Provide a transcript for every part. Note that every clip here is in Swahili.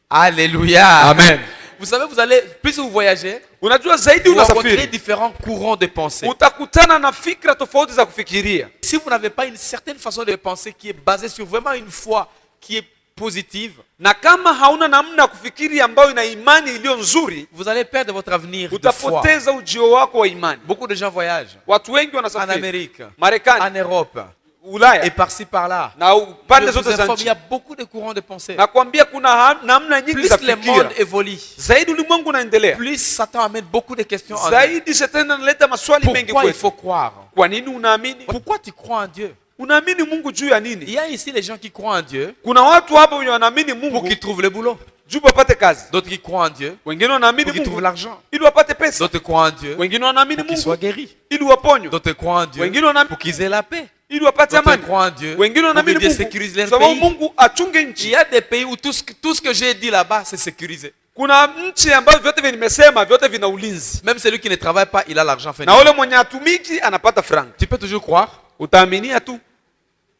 Alléluia. Amen. Vous savez, vous allez, plus vous voyagez, Unajua zaidi vous rencontrez unasafiri, différents courants de pensée. utakutana na fikra tofauti za kufikiria. Si vous n'avez pas une certaine façon de penser qui est basée sur vraiment une foi qui est positive, Na kama hauna namna ya kufikiri ambayo ina imani iliyo nzuri, vous allez perdre votre avenir de foi. utapoteza ujio wako wa imani. Beaucoup de gens voyagent Watu wengi en wanasafiri Amérique, en Marekani, Europe, et Ulaya par-ci par-là. na pande Je zote vous za informe, il y nchi. a beaucoup de courants de pensée. Nakwambia kuna namna nyingi Plus za le monde fikira. évolue, Zaidi ulimwengu unaendelea, plus Satan amène beaucoup de questions en nous. zaidi shetani analeta maswali mengi Pourquoi il kwetu. faut croire? Kwa nini unaamini? Pourquoi tu crois en Dieu? Unaamini Mungu juu ya Il nini? y a ici les gens qui croient en Dieu Kuna watu hapa wenye wanaamini pour Mungu qu'ils trouvent le boulot. juu wapate kazi, D'autres qui croient en Dieu wengine wanaamini pour qu'ils trouvent Mungu l'argent. ili wapate pesa, D'autres croient en Dieu wengine wanaamini pour qu'ils soient Mungu guéris. ili waponywe, D'autres croient en Dieu wengine wanaamini pour qu'ils aient la paix. ili wapate D'autres amani, croient en Dieu wengine pour que wanaamini Dieu Mungu sécurise leur sababu pays. Mungu achunge Il nchi. y a des pays où tout ce que j'ai dit là-bas, c'est sécurisé. Kuna nchi ambazo vyote vile nimesema vyote vina ulinzi, Même celui qui ne travaille pas, il a l'argent fait. na ule mwenye atumiki anapata frank. Tu peux toujours croire. Utaaminia tu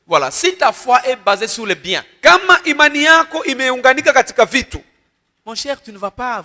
Voilà. Si ta foi est basée sur le bien, kama imani yako imeunganika katika vitu. mon cher, tu ne vas pas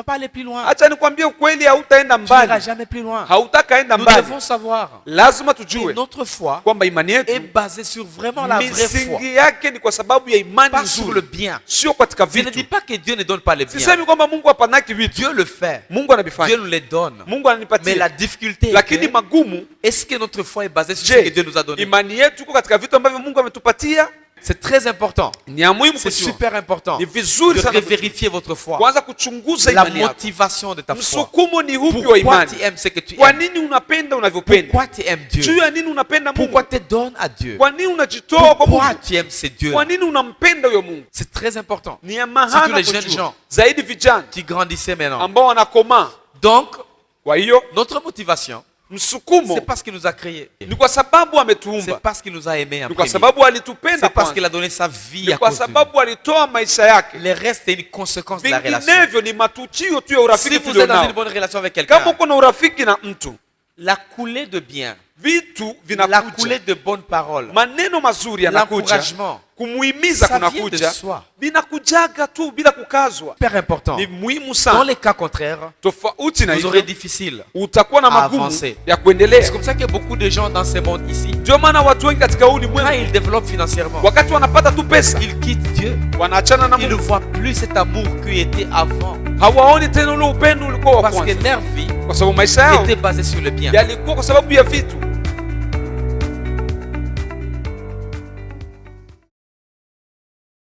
aller plus loin. Acha nikwambie ukweli, hautaenda Tu n'iras mbali, jamais plus loin. hautakaenda Nous mbali. devons savoir Lazima que tujue notre foi kwamba imani est yetu basée sur vraiment la vraie foi, misingi yake ni kwa sababu ya imani pas sur le nzuri, bien. sio katika Je ne dis vitu. pas que Dieu ne donne pas les biens. Sisemi kwamba Mungu hapanaki vitu, Dieu le fait. Mungu Dieu anavifanya, nous les donne. Mungu Mais la ananipatia. difficulté est Lakini que, magumu, est-ce que notre foi est basée sur ce que je, Dieu nous a donné? imani yetu iko katika vitu ambavyo Mungu ametupatia? C'est très important. Ni ya muhimu C'est kujua, super important ni vizuri de sana vérifier votre foi. kwanza kuchunguza La imani yako. motivation de ta foi. Msukumo ni upi wa Pourquoi imani? tu aimes ce que tu Kwa aimes? nini unapenda unavyopenda? Pourquoi tu aimes Juu Dieu? ya nini unapenda Mungu? Pourquoi tu donnes à Dieu? Kwa nini unajitoa kwa Pourquoi Mungu? tu aimes ce Dieu? Kwa nini unampenda huyo Mungu? C'est très important. Ni ya Surtout maana les jeunes kujua. gens Zaidi vijana qui grandissaient maintenant. ambao wanakomaa. Donc, Kwa hiyo notre motivation, msukumo c'est parce qu'il nous a créés. ni kwa sababu C'est ametuumba, parce qu'il nous a aimés en ni kwa premier. sababu alitupenda C'est parce kwanza, qu'il a donné sa vie ni à kwa cause de nous. sababu alitoa maisha yake. Le reste, c'est une conséquence de la relation. Vinginevyo ni matukio tu ya Si urafiki vous êtes dans une tulionao. bonne relation avec Kama quelqu'un, uko na urafiki na mtu, la coulée de bien, vitu la vinakuja, coulée de bonnes paroles, maneno mazuri yanakuja, l'encouragement, kumuhimiza ça vient de kunakuja, soi. vinakujaga tu bila kukazwa. Super important. Ni muhimu Dans sana. les cas contraires, Tofauti na vous aurez hivyo difficile. utakuwa na à magumu avancer. ya C'est kuendelea. comme ça que beaucoup de gens dans ce monde ici, Ndio maana watu wengi katika huu quand ulimwengu ils développent financièrement, wakati wanapata tu pesa ils quittent Dieu. wanaachana na Ils ne Mungu, voient plus cet amour qui était avant. hawaoni tena ule upendo ulikuwa wa Parce que kwanza, leur vie kwa sababu maisha yao était basée sur le bien. yalikuwa kwa sababu ya vitu.